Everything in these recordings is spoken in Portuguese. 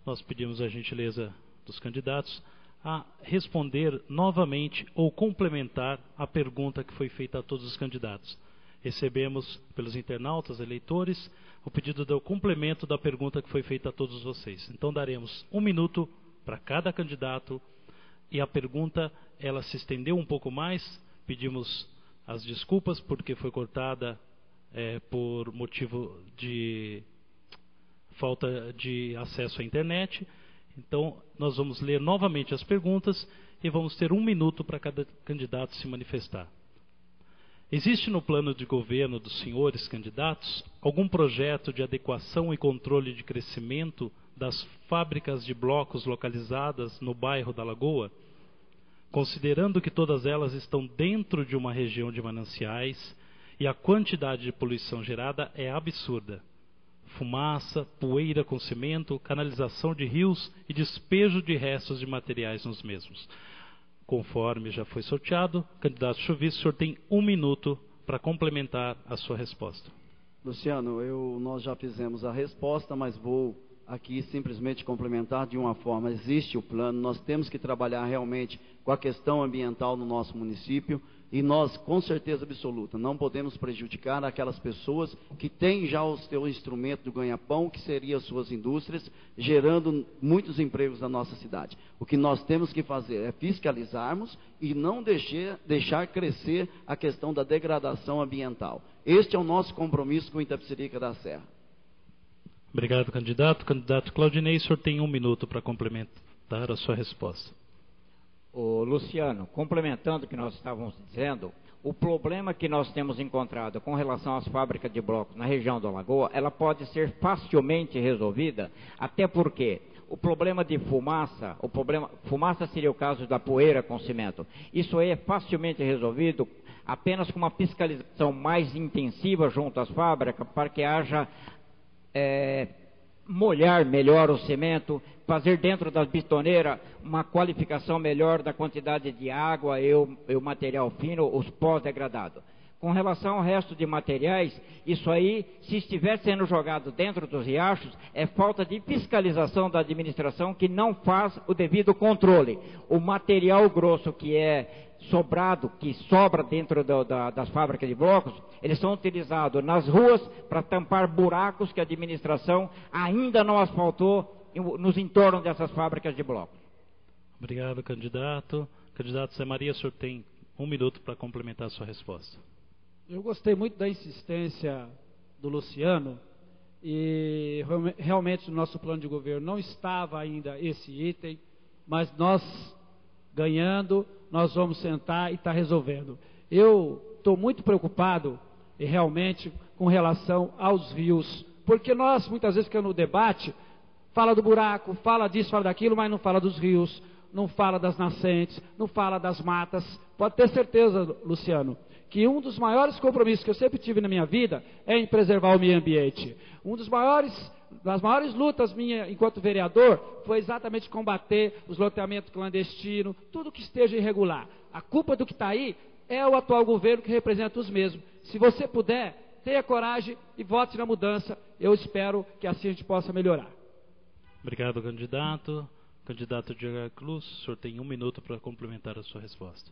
nós pedimos a gentileza dos candidatos a responder novamente ou complementar a pergunta que foi feita a todos os candidatos. Recebemos pelos internautas, eleitores, o pedido do complemento da pergunta que foi feita a todos vocês. Então daremos 1 minuto para cada candidato e a pergunta, ela se estendeu um pouco mais, pedimos as desculpas porque foi cortada por motivo de falta de acesso à internet. Então, nós vamos ler novamente as perguntas e vamos ter 1 minuto para cada candidato se manifestar. Existe no plano de governo dos senhores candidatos algum projeto de adequação e controle de crescimento das fábricas de blocos localizadas no bairro da Lagoa? Considerando que todas elas estão dentro de uma região de mananciais e a quantidade de poluição gerada é absurda. Fumaça, poeira com cimento, canalização de rios e despejo de restos de materiais nos mesmos. Conforme já foi sorteado, candidato Chuvisco, o senhor tem 1 minuto para complementar a sua resposta. Luciano, nós já fizemos a resposta, mas vou aqui simplesmente complementar de uma forma. Existe o plano, nós temos que trabalhar realmente com a questão ambiental no nosso município e nós, com certeza absoluta, não podemos prejudicar aquelas pessoas que têm já o seu instrumento do ganha-pão, que seriam as suas indústrias, gerando muitos empregos na nossa cidade. O que nós temos que fazer é fiscalizarmos e não deixar crescer a questão da degradação ambiental. Este é o nosso compromisso com Itapecerica da Serra. Obrigado, candidato. Candidato Claudinei, o senhor tem 1 minuto para complementar a sua resposta. Ô, Luciano, complementando o que nós estávamos dizendo, o problema que nós temos encontrado com relação às fábricas de blocos na região da Lagoa, ela pode ser facilmente resolvida, até porque o problema de fumaça, fumaça seria o caso da poeira com cimento, isso aí é facilmente resolvido apenas com uma fiscalização mais intensiva junto às fábricas, para que haja molhar melhor o cimento, fazer dentro das betoneiras uma qualificação melhor da quantidade de água e o material fino, os pós-degradados. Com relação ao resto de materiais, isso aí, se estiver sendo jogado dentro dos riachos, é falta de fiscalização da administração que não faz o devido controle. O material grosso que é sobrado, que sobra dentro das fábricas de blocos, eles são utilizados nas ruas para tampar buracos que a administração ainda não asfaltou nos entornos dessas fábricas de blocos. Obrigado, candidato. Candidato Zé Maria, o senhor tem 1 minuto para complementar a sua resposta. Eu gostei muito da insistência do Luciano e realmente no nosso plano de governo não estava ainda esse item, mas nós ganhando, nós vamos sentar e estar resolvendo. Eu estou muito preocupado e realmente com relação aos rios, porque nós muitas vezes ficamos no debate, fala do buraco, fala disso, fala daquilo, mas não fala dos rios, não fala das nascentes, não fala das matas. Pode ter certeza, Luciano, que um dos maiores compromissos que eu sempre tive na minha vida é em preservar o meio ambiente. Das maiores lutas minhas enquanto vereador foi exatamente combater os loteamentos clandestinos, tudo que esteja irregular. A culpa do que está aí é o atual governo que representa os mesmos. Se você puder, tenha coragem e vote na mudança. Eu espero que assim a gente possa melhorar. Obrigado, candidato. Candidato Diego Cruz, o senhor tem 1 minuto para complementar a sua resposta.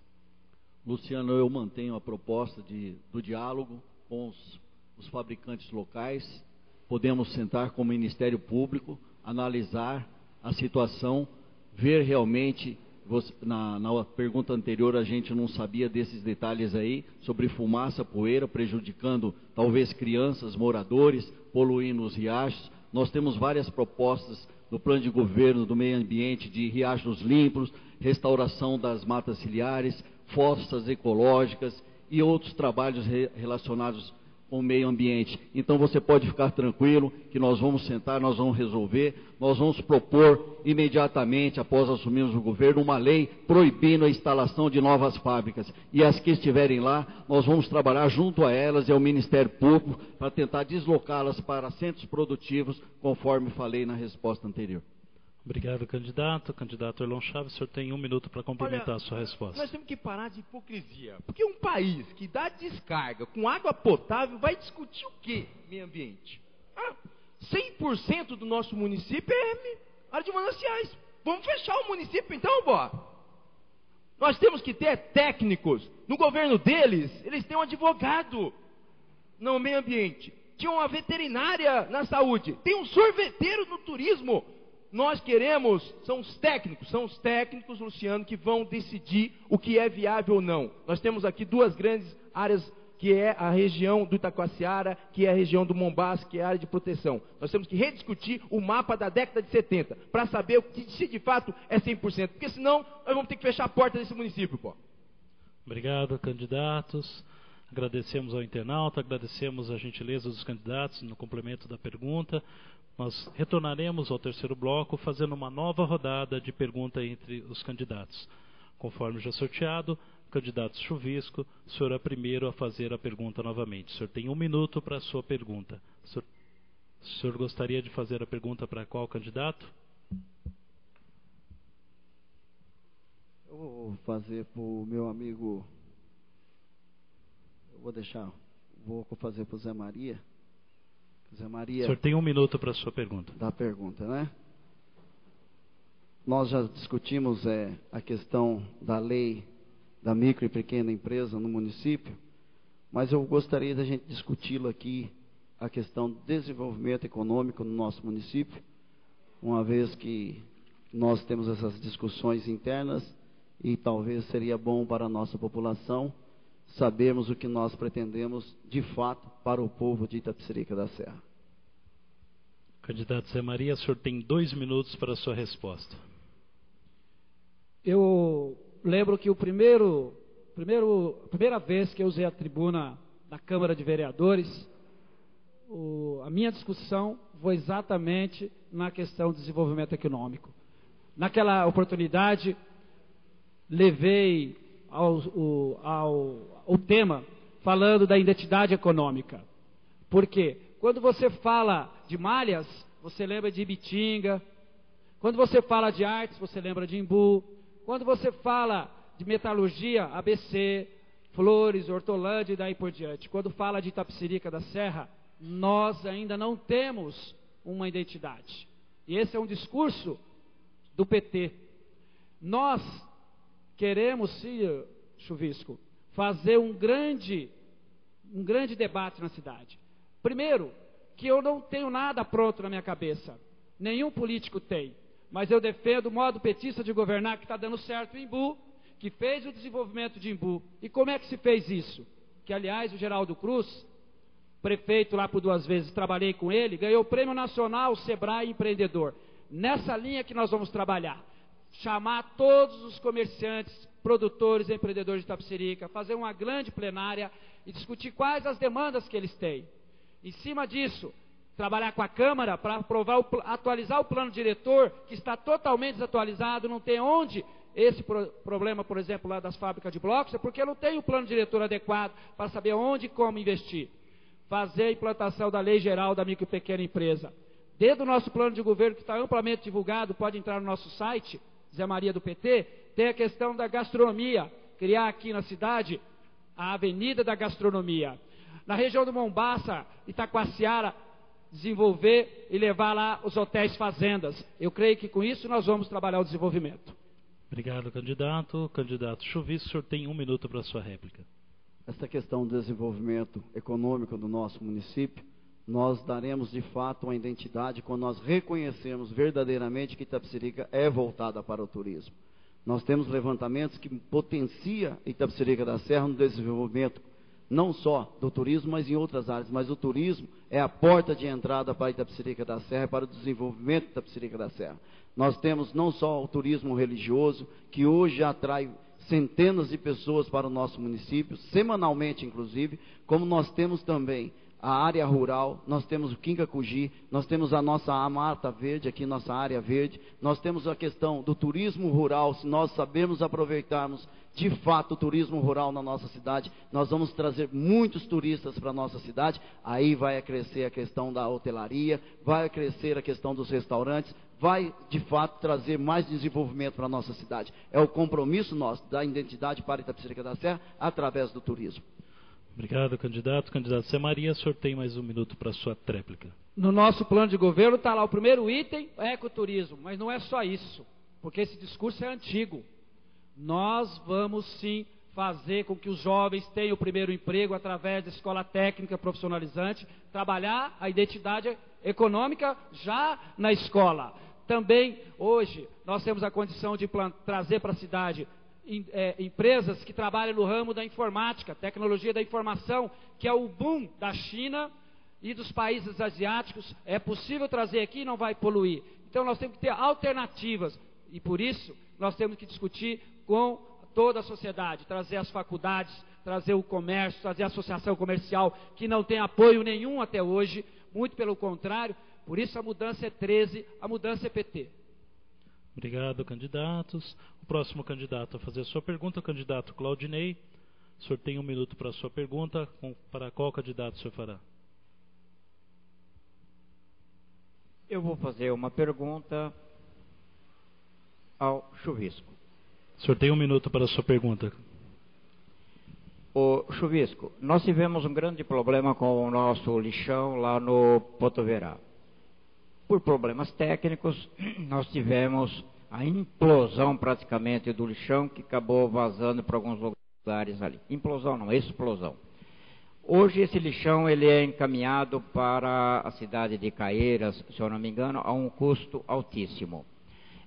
Luciano, eu mantenho a proposta do diálogo com os fabricantes locais. Podemos sentar com o Ministério Público, analisar a situação, ver realmente, na pergunta anterior a gente não sabia desses detalhes aí, sobre fumaça, poeira, prejudicando talvez crianças, moradores, poluindo os riachos. Nós temos várias propostas no plano de governo do meio ambiente, de riachos limpos, restauração das matas ciliares, fossas ecológicas e outros trabalhos relacionados com o meio ambiente. Então você pode ficar tranquilo que nós vamos sentar, nós vamos resolver, nós vamos propor imediatamente, após assumirmos o governo, uma lei proibindo a instalação de novas fábricas. E as que estiverem lá, nós vamos trabalhar junto a elas e ao Ministério Público para tentar deslocá-las para centros produtivos, conforme falei na resposta anterior. Obrigado, candidato. Candidato Erlon Chaves, o senhor tem 1 minuto para complementar a sua resposta. Nós temos que parar de hipocrisia. Porque um país que dá descarga com água potável vai discutir o quê? Meio ambiente. 100% do nosso município é área de mananciais. Vamos fechar o município então, pô. Nós temos que ter técnicos. No governo deles, eles têm um advogado no meio ambiente. Tinha uma veterinária na saúde. Tem um sorveteiro no turismo. Nós queremos, são os técnicos, Luciano, que vão decidir o que é viável ou não. Nós temos aqui duas grandes áreas, que é a região do Itacoatiara, que é a região do Mombaça, que é a área de proteção. Nós temos que rediscutir o mapa da década de 70, para saber se de fato é 100%, porque senão nós vamos ter que fechar a porta desse município, pô. Obrigado, candidatos. Agradecemos ao internauta, agradecemos a gentileza dos candidatos no complemento da pergunta. Nós retornaremos ao terceiro bloco, fazendo uma nova rodada de pergunta entre os candidatos. Conforme já sorteado, candidato Chuvisco, o senhor é primeiro a fazer a pergunta novamente. O senhor tem 1 minuto para a sua pergunta. O senhor gostaria de fazer a pergunta para qual candidato? Eu vou fazer para o meu amigo... Vou fazer para o Zé Maria. Zé Maria... O senhor tem 1 minuto para a sua pergunta. Da pergunta, né? Nós já discutimos a questão da lei da micro e pequena empresa no município, mas eu gostaria da gente discuti-lo aqui, a questão do desenvolvimento econômico no nosso município, uma vez que nós temos essas discussões internas e talvez seria bom para a nossa população sabermos o que nós pretendemos de fato para o povo de Itapecerica da Serra. Candidato Zé Maria, o senhor tem 2 minutos para a sua resposta. Eu lembro que a primeira vez que eu usei a tribuna da Câmara de Vereadores, a minha discussão foi exatamente na questão do desenvolvimento econômico. Naquela oportunidade, levei o tema falando da identidade econômica. Por quê? Quando você fala de malhas, você lembra de Ibitinga. Quando você fala de artes, você lembra de Imbu. Quando você fala de metalurgia, ABC, Flores, Hortolândia e daí por diante. Quando fala de Itapecerica da Serra, nós ainda não temos uma identidade. E esse é um discurso do PT. Nós queremos, sim, Chuvisco, fazer um grande debate na cidade. Primeiro, que eu não tenho nada pronto na minha cabeça. Nenhum político tem. Mas eu defendo o modo petista de governar que está dando certo em Imbu, que fez o desenvolvimento de Imbu. E como é que se fez isso? Que, aliás, o Geraldo Cruz, prefeito lá por 2 vezes, trabalhei com ele, ganhou o Prêmio Nacional Sebrae Empreendedor. Nessa linha que nós vamos trabalhar. Chamar todos os comerciantes, produtores, empreendedores de Itapecerica, fazer uma grande plenária e discutir quais as demandas que eles têm. Em cima disso, trabalhar com a Câmara para atualizar o plano diretor, que está totalmente desatualizado, não tem onde esse problema, por exemplo, lá das fábricas de blocos, é porque não tem o plano diretor adequado para saber onde e como investir. Fazer a implantação da Lei Geral da Micro e Pequena Empresa. Dentro do nosso plano de governo, que está amplamente divulgado, pode entrar no nosso site, Zé Maria do PT, tem a questão da gastronomia, criar aqui na cidade a Avenida da Gastronomia. Na região do Mombaça, Itacoatiara, desenvolver e levar lá os hotéis fazendas. Eu creio que com isso nós vamos trabalhar o desenvolvimento. Obrigado, candidato. Candidato Chuvisco, o senhor tem 1 minuto para a sua réplica. Esta questão do desenvolvimento econômico do nosso município, nós daremos de fato uma identidade quando nós reconhecermos verdadeiramente que Itapecerica é voltada para o turismo. Nós temos levantamentos que potenciam Itapecerica da Serra no desenvolvimento não só do turismo, mas em outras áreas. Mas o turismo é a porta de entrada para Itapecerica da Serra, para o desenvolvimento de Itapecerica da Serra. Nós temos não só o turismo religioso, que hoje atrai centenas de pessoas para o nosso município, semanalmente inclusive, como nós temos também a área rural, nós temos o Quincacuji, nós temos a nossa Mata Verde, aqui nossa área verde, nós temos a questão do turismo rural. Se nós sabemos aproveitarmos de fato o turismo rural na nossa cidade, nós vamos trazer muitos turistas para a nossa cidade, aí vai crescer a questão da hotelaria, vai crescer a questão dos restaurantes, vai de fato trazer mais desenvolvimento para a nossa cidade. É o compromisso nosso da identidade para Itapecerica da Serra através do turismo. Obrigado, candidato. Candidato Zé Maria, o senhor tem mais 1 minuto para a sua tréplica. No nosso plano de governo está lá o primeiro item, ecoturismo, mas não é só isso, porque esse discurso é antigo. Nós vamos sim fazer com que os jovens tenham o primeiro emprego através da escola técnica profissionalizante, trabalhar a identidade econômica já na escola. Também, hoje, nós temos a condição de trazer para a cidade empresas que trabalham no ramo da informática, tecnologia da informação, que é o boom da China e dos países asiáticos. É possível trazer aqui e não vai poluir. Então nós temos que ter alternativas, e por isso nós temos que discutir com toda a sociedade, trazer as faculdades, trazer o comércio, trazer a associação comercial, que não tem apoio nenhum até hoje, muito pelo contrário. Por isso a mudança é 13, a mudança é PT. Obrigado, candidatos. O próximo candidato a fazer a sua pergunta, o candidato Claudinei. O senhor tem 1 minuto para a sua pergunta. Para qual candidato o senhor fará? Eu vou fazer uma pergunta ao Chuvisco. O senhor tem 1 minuto para a sua pergunta. O Chuvisco, nós tivemos um grande problema com o nosso lixão lá no Potoverá. Por problemas técnicos, nós tivemos a implosão praticamente do lixão, que acabou vazando para alguns lugares ali. Implosão não, explosão. Hoje esse lixão ele é encaminhado para a cidade de Caieiras, se eu não me engano, a um custo altíssimo.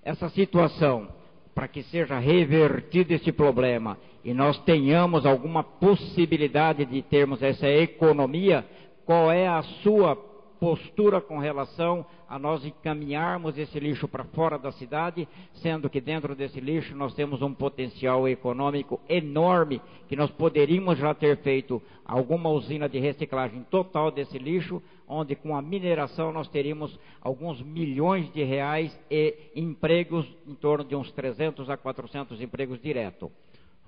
Essa situação, para que seja revertido esse problema e nós tenhamos alguma possibilidade de termos essa economia, qual é a sua postura com relação a nós encaminharmos esse lixo para fora da cidade, sendo que dentro desse lixo nós temos um potencial econômico enorme, que nós poderíamos já ter feito alguma usina de reciclagem total desse lixo, onde com a mineração nós teríamos alguns milhões de reais e empregos, em torno de uns 300 a 400 empregos direto.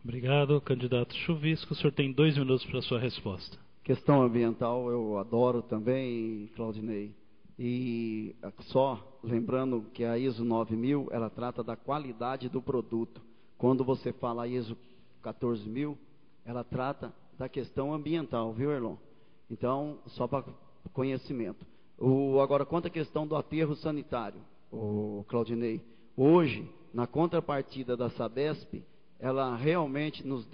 Obrigado, candidato Chuvisco. O senhor tem 2 minutos para a sua resposta. Questão ambiental eu adoro também, Claudinei. E só lembrando que a ISO 9000, ela trata da qualidade do produto. Quando você fala ISO 14000, ela trata da questão ambiental, viu, Erlon? Então, só para conhecimento. Agora, quanto à questão do aterro sanitário, Claudinei, hoje, na contrapartida da Sabesp, ela realmente nos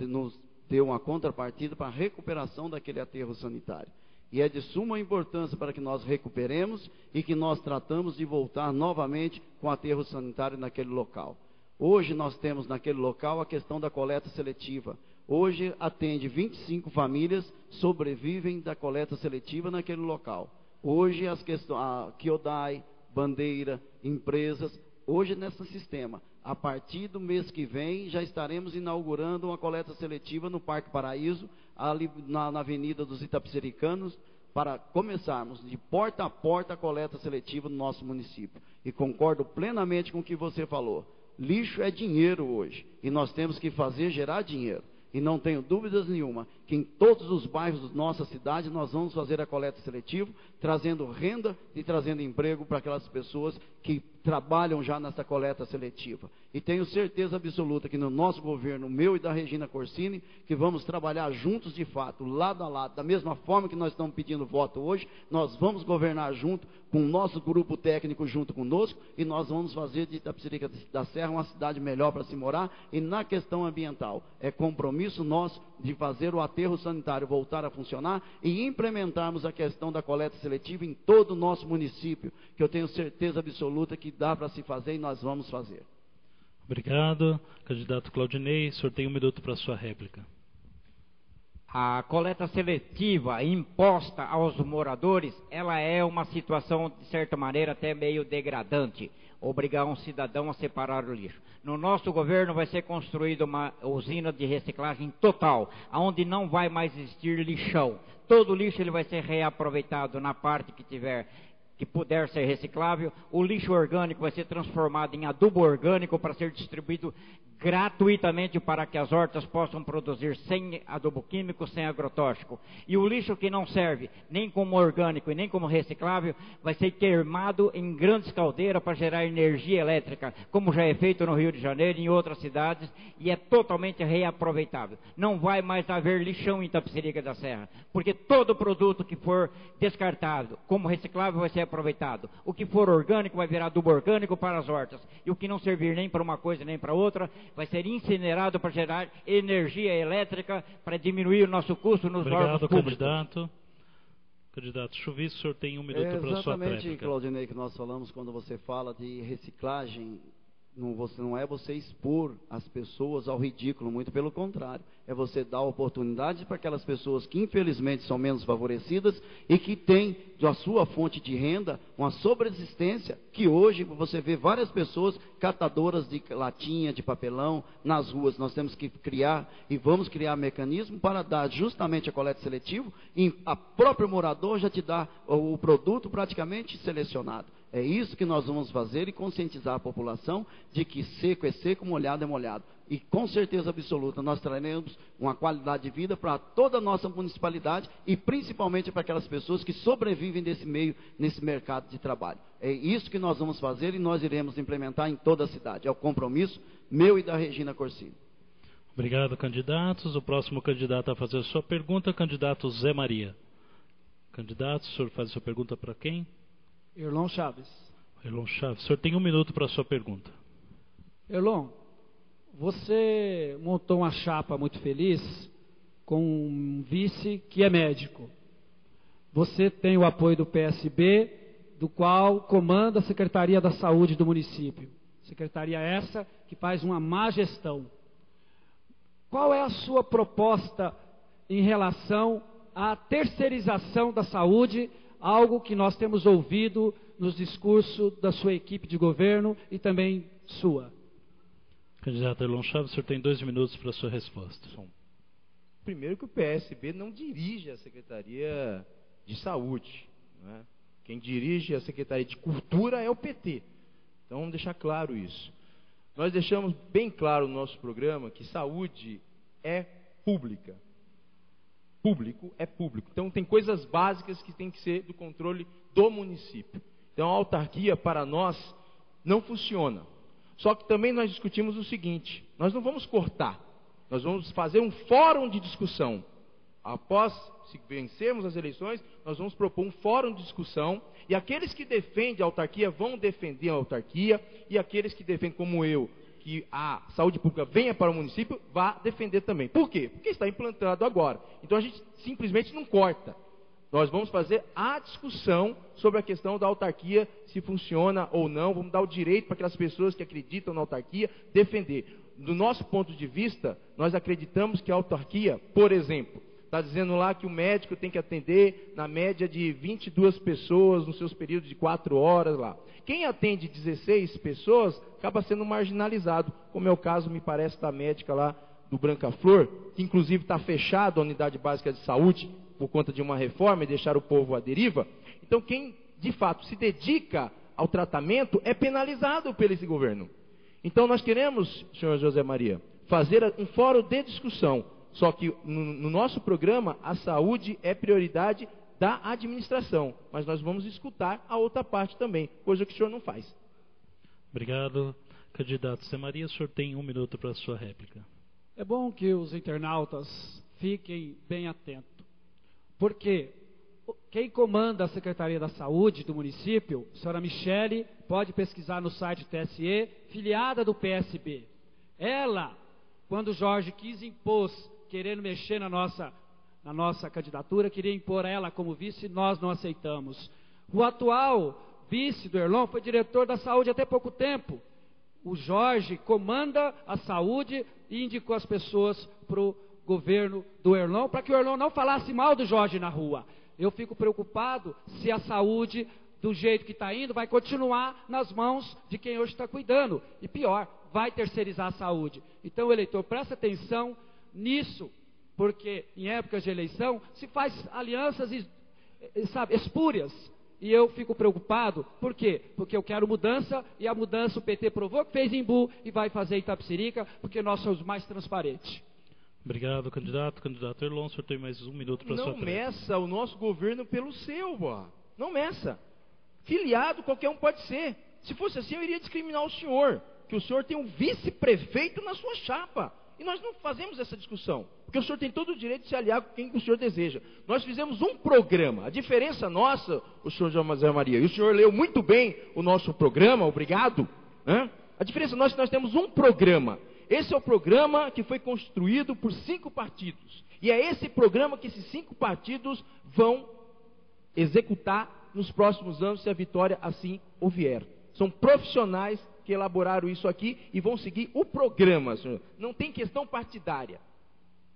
deu uma contrapartida para a recuperação daquele aterro sanitário. E é de suma importância para que nós recuperemos e que nós tratamos de voltar novamente com o aterro sanitário naquele local. Hoje nós temos naquele local a questão da coleta seletiva. Hoje atende 25 famílias, sobrevivem da coleta seletiva naquele local. Hoje as questões, a Kyodai, Bandeira, empresas, hoje nesse sistema. A partir do mês que vem, já estaremos inaugurando uma coleta seletiva no Parque Paraíso, ali na Avenida dos Itapecericanos, para começarmos de porta a porta a coleta seletiva no nosso município. E concordo plenamente com o que você falou. Lixo é dinheiro hoje, e nós temos que fazer gerar dinheiro. E não tenho dúvidas nenhuma que em todos os bairros da nossa cidade nós vamos fazer a coleta seletiva, trazendo renda e trazendo emprego para aquelas pessoas que trabalham já nessa coleta seletiva. E tenho certeza absoluta que no nosso governo, meu e da Regina Corsini, que vamos trabalhar juntos de fato, lado a lado, da mesma forma que nós estamos pedindo voto hoje, nós vamos governar junto com o nosso grupo técnico junto conosco, e nós vamos fazer de Itapecerica da Serra uma cidade melhor para se morar. E na questão ambiental, é compromisso nosso de fazer o aterro sanitário voltar a funcionar e implementarmos a questão da coleta seletiva em todo o nosso município, que eu tenho certeza absoluta que dá para se fazer e nós vamos fazer. Obrigado. Candidato Claudinei, o senhor tem 1 minuto para a sua réplica. A coleta seletiva imposta aos moradores, ela é uma situação, de certa maneira, até meio degradante. Obrigar um cidadão a separar o lixo. No nosso governo vai ser construída uma usina de reciclagem total, onde não vai mais existir lixão. Todo o lixo ele vai ser reaproveitado na parte que tiver que puder ser reciclável, o lixo orgânico vai ser transformado em adubo orgânico para ser distribuído gratuitamente para que as hortas possam produzir sem adubo químico, sem agrotóxico. E o lixo que não serve nem como orgânico e nem como reciclável vai ser queimado em grandes caldeiras para gerar energia elétrica, como já é feito no Rio de Janeiro e em outras cidades, e é totalmente reaproveitável. Não vai mais haver lixão em Itapecerica da Serra, porque todo produto que for descartado como reciclável vai ser aproveitado. O que for orgânico vai virar adubo orgânico para as hortas, e o que não servir nem para uma coisa nem para outra vai ser incinerado para gerar energia elétrica para diminuir o nosso custo nos órgãos públicos. Candidato. Candidato Chuvisco, o senhor tem 1 minuto para a sua exatamente, tréplica. Claudinei, que nós falamos quando você fala de reciclagem. Não é você expor as pessoas ao ridículo, muito pelo contrário. É você dar oportunidade para aquelas pessoas que infelizmente são menos favorecidas e que têm da sua fonte de renda uma sobreexistência, que hoje você vê várias pessoas catadoras de latinha, de papelão nas ruas. Nós temos que criar e vamos criar mecanismo para dar justamente a coleta seletiva e a próprio morador já te dá o produto praticamente selecionado. É isso que nós vamos fazer e conscientizar a população de que seco é seco, molhado é molhado. E com certeza absoluta nós traremos uma qualidade de vida para toda a nossa municipalidade e principalmente para aquelas pessoas que sobrevivem nesse mercado de trabalho. É isso que nós vamos fazer e nós iremos implementar em toda a cidade. É o compromisso meu e da Regina Corsini. Obrigado, candidatos. O próximo candidato a fazer a sua pergunta é o candidato Zé Maria. Candidato, o senhor faz a sua pergunta para quem? Erlon Chaves. Erlon Chaves, o senhor tem 1 minuto para a sua pergunta. Erlon, você montou uma chapa muito feliz com um vice que é médico. Você tem o apoio do PSB, do qual comanda a Secretaria da Saúde do município. Secretaria essa que faz uma má gestão. Qual é a sua proposta em relação à terceirização da saúde, algo que nós temos ouvido nos discursos da sua equipe de governo e também sua? Candidato Erlon Chaves, o senhor tem 2 minutos para a sua resposta. Primeiro que o PSB não dirige a Secretaria de Saúde, né? Quem dirige a Secretaria de Cultura é o PT. Então vamos deixar claro isso. Nós deixamos bem claro no nosso programa que saúde é pública. Público é público. Então tem coisas básicas que tem que ser do controle do município. Então a autarquia para nós não funciona. Só que também nós discutimos o seguinte: nós não vamos cortar, nós vamos fazer um fórum de discussão. Após, se vencermos as eleições, nós vamos propor um fórum de discussão, e aqueles que defendem a autarquia vão defender a autarquia, e aqueles que defendem, como eu, que a saúde pública venha para o município, vá defender também. Por quê? Porque está implantado agora. Então a gente simplesmente não corta. Nós vamos fazer a discussão sobre a questão da autarquia, se funciona ou não. Vamos dar o direito para aquelas pessoas que acreditam na autarquia defender. Do nosso ponto de vista, nós acreditamos que a autarquia, por exemplo, está dizendo lá que o médico tem que atender na média de 22 pessoas nos seus períodos de 4 horas lá. Quem atende 16 pessoas acaba sendo marginalizado, como é o caso, me parece, da médica lá do Branca Flor, que inclusive está fechada a unidade básica de saúde por conta de uma reforma e deixar o povo à deriva. Então quem de fato se dedica ao tratamento é penalizado pelo esse governo. Então nós queremos, senhor José Maria, fazer um fórum de discussão. Só que no nosso programa a saúde é prioridade da administração, mas nós vamos escutar a outra parte também, coisa que o senhor não faz. Obrigado. Candidato Zé Maria, o senhor tem 1 minuto para a sua réplica. É bom que os internautas fiquem bem atentos, porque quem comanda a Secretaria da Saúde do município, a senhora Michele, pode pesquisar no site do TSE, filiada do PSB. Ela, quando o Jorge quis impor, querendo mexer na nossa candidatura, queria impor ela como vice, nós não aceitamos. O atual vice do Erlon foi diretor da saúde até pouco tempo. O Jorge comanda a saúde e indicou as pessoas para o governo do Erlon, para que o Erlon não falasse mal do Jorge na rua. Eu fico preocupado se a saúde, do jeito que está indo, vai continuar nas mãos de quem hoje está cuidando. E pior, vai terceirizar a saúde. Então, eleitor, presta atenção nisso, porque em épocas de eleição se faz alianças espúrias. E eu fico preocupado, por quê? Porque eu quero mudança, e a mudança o PT provou que fez em Imbu e vai fazer em Itapecerica, porque nós somos mais transparentes. Obrigado, candidato. Candidato Erlon, o senhor tem mais 1 minuto para sua Não meça o nosso governo pelo seu, boa. Não meça. Filiado qualquer um pode ser. Se fosse assim, eu iria discriminar o senhor, que o senhor tem um vice-prefeito na sua chapa. E nós não fazemos essa discussão, porque o senhor tem todo o direito de se aliar com quem o senhor deseja. Nós fizemos um programa. A diferença nossa, o senhor José Maria, e o senhor leu muito bem o nosso programa, obrigado. Né? A diferença nossa é que nós temos um programa. Esse é o programa que foi construído por 5 partidos. E é esse programa que esses 5 partidos vão executar nos próximos anos, se a vitória assim o vier. São profissionais que elaboraram isso aqui e vão seguir o programa, senhor. Não tem questão partidária.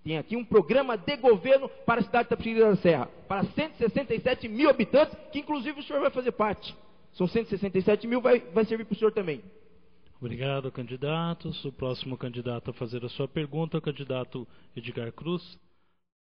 Tem aqui um programa de governo para a cidade de Itapecerica da Serra, para 167 mil habitantes, que inclusive o senhor vai fazer parte. São 167 mil, vai servir para o senhor também. Obrigado, candidatos. O próximo candidato a fazer a sua pergunta é o candidato Edgar Cruz.